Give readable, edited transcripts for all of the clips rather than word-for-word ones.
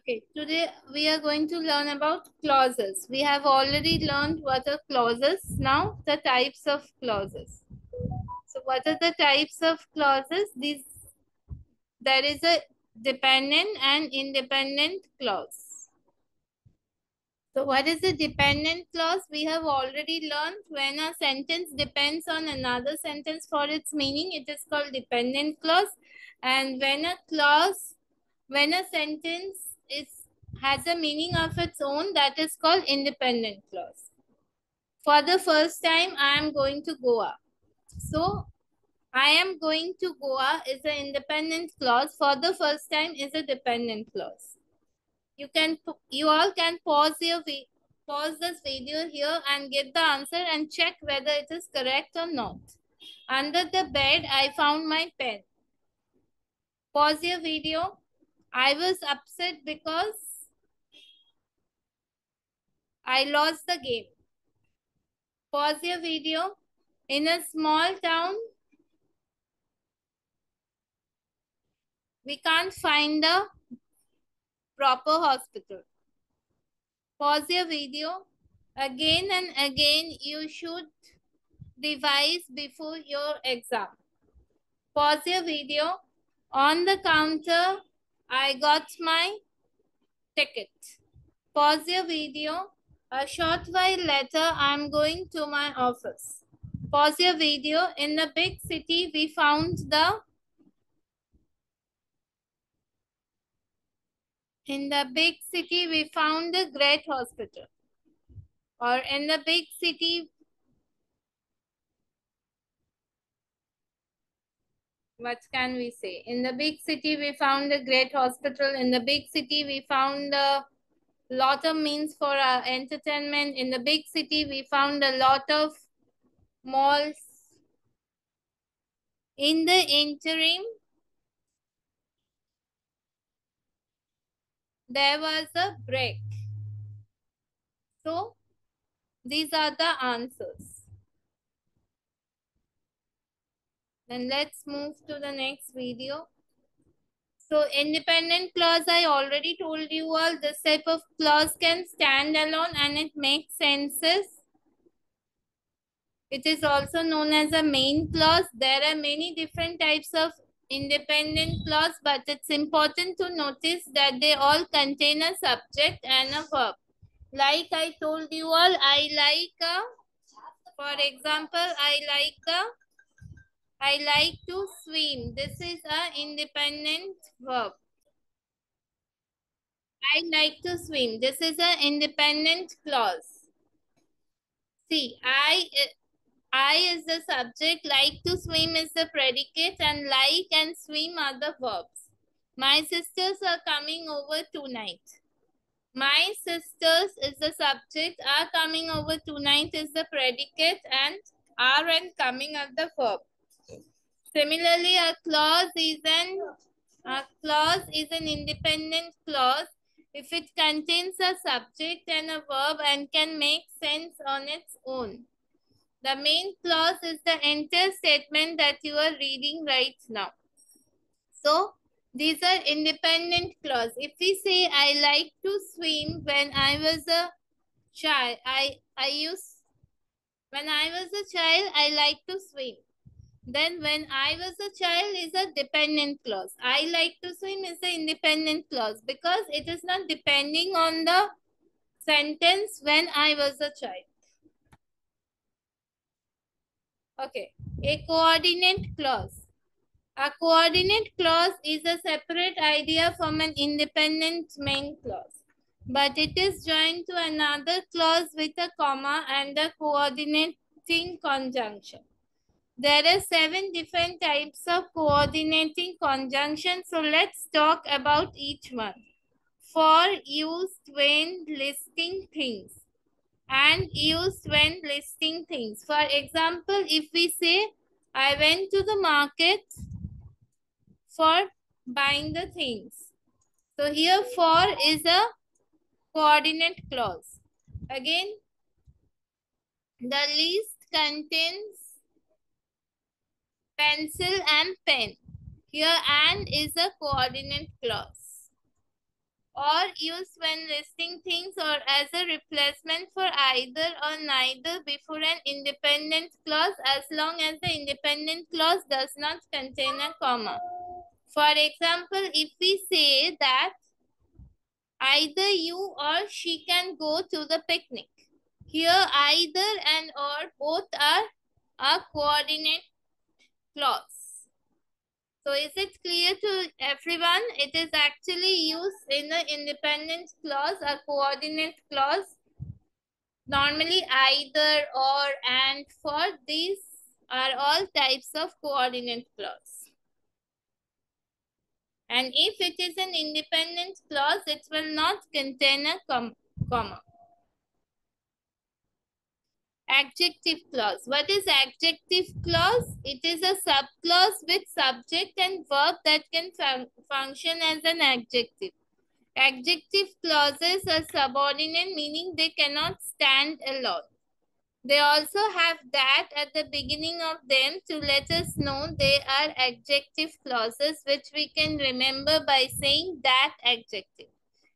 Okay, today we are going to learn about clauses. We have already learned what are clauses. Now the types of clauses. So what are the types of clauses? There is a dependent and independent clause. So what is a dependent clause? We have already learned when a sentence depends on another sentence for its meaning, it is called dependent clause. And when a sentence has a meaning of its own, that is called independent clause. For the first time, I am going to Goa. So I am going to Goa is an independent clause. For the first time is a dependent clause. You all can pause this video here and get the answer and check whether it is correct or not. Under the bed, I found my pen. Pause your video. I was upset because I lost the game. Pause your video. In a small town, we can't find a proper hospital. Pause your video. Again and again, you should revise before your exam. Pause your video. On the counter, I got my ticket. Pause your video. A short while later, I'm going to my office. Pause your video. In the big city, we found the great hospital. Or in the big city, what can we say? In the big city, we found a great hospital. In the big city, we found a lot of means for our entertainment. In the big city, we found a lot of malls. In the interim, there was a break. So, these are the answers. Then let's move to the next video. So, independent clause, I already told you all, this type of clause can stand alone and it makes senses. It is also known as a main clause. There are many different types of independent clause, but it's important to notice that they all contain a subject and a verb. Like I told you all, for example, I like to swim. This is an independent verb. I like to swim. This is an independent clause. See, I is the subject, like to swim is the predicate, and like and swim are the verbs. My sisters are coming over tonight. My sisters is the subject, are coming over tonight is the predicate, and are and coming are the verb. Similarly, a clause is an independent clause if it contains a subject and a verb and can make sense on its own. The main clause is the entire statement that you are reading right now. So, these are independent clause. If we say, I like to swim when I was a child, when I was a child, I like to swim. Then when I was a child is a dependent clause. I like to swim is the independent clause because it is not depending on the sentence when I was a child. Okay, a coordinate clause. A coordinate clause is a separate idea from an independent main clause, but it is joined to another clause with a comma and a coordinating conjunction. There are 7 different types of coordinating conjunctions, so let's talk about each one. For used when listing things and used when listing things. For example, if we say, I went to the market for buying the things. So here for is a coordinate clause. Again, the list contains pencil and pen. Here and is a coordinate clause. or used when listing things or as a replacement for either or neither before an independent clause as long as the independent clause does not contain a comma. For example, if we say that either you or she can go to the picnic. Here either and or both are a coordinate clause. So is it clear to everyone? It is actually used in the independent clause, a coordinate clause. Normally either, or, and, for, these are all types of coordinate clause. And if it is an independent clause, it will not contain a comma. Adjective clause. What is adjective clause? It is a subclause with subject and verb that can function as an adjective. Adjective clauses are subordinate, meaning they cannot stand alone. They also have that at the beginning of them to let us know they are adjective clauses, which we can remember by saying that adjective.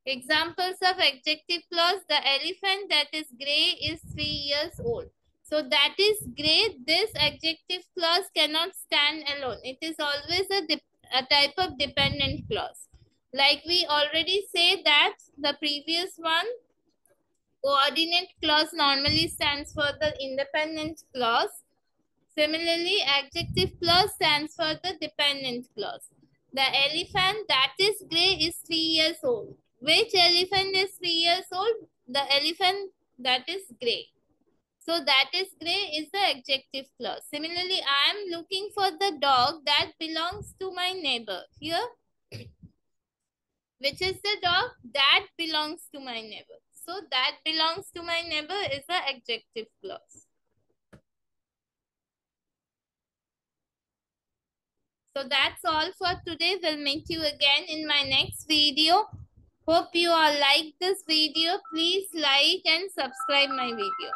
Examples of adjective clause: the elephant that is gray is 3 years old. So that is gray. This adjective clause cannot stand alone. It is always a type of dependent clause. Like we already say that the previous one, coordinate clause normally stands for the independent clause. Similarly, adjective clause stands for the dependent clause. The elephant that is gray is 3 years old. Which elephant is 3 years old? The elephant that is gray. So that is gray is the adjective clause. Similarly, I am looking for the dog that belongs to my neighbor. Here, which is the dog that belongs to my neighbor. So that belongs to my neighbor is the adjective clause. So that's all for today. We'll meet you again in my next video. Hope you all like this video. Please like and subscribe my video.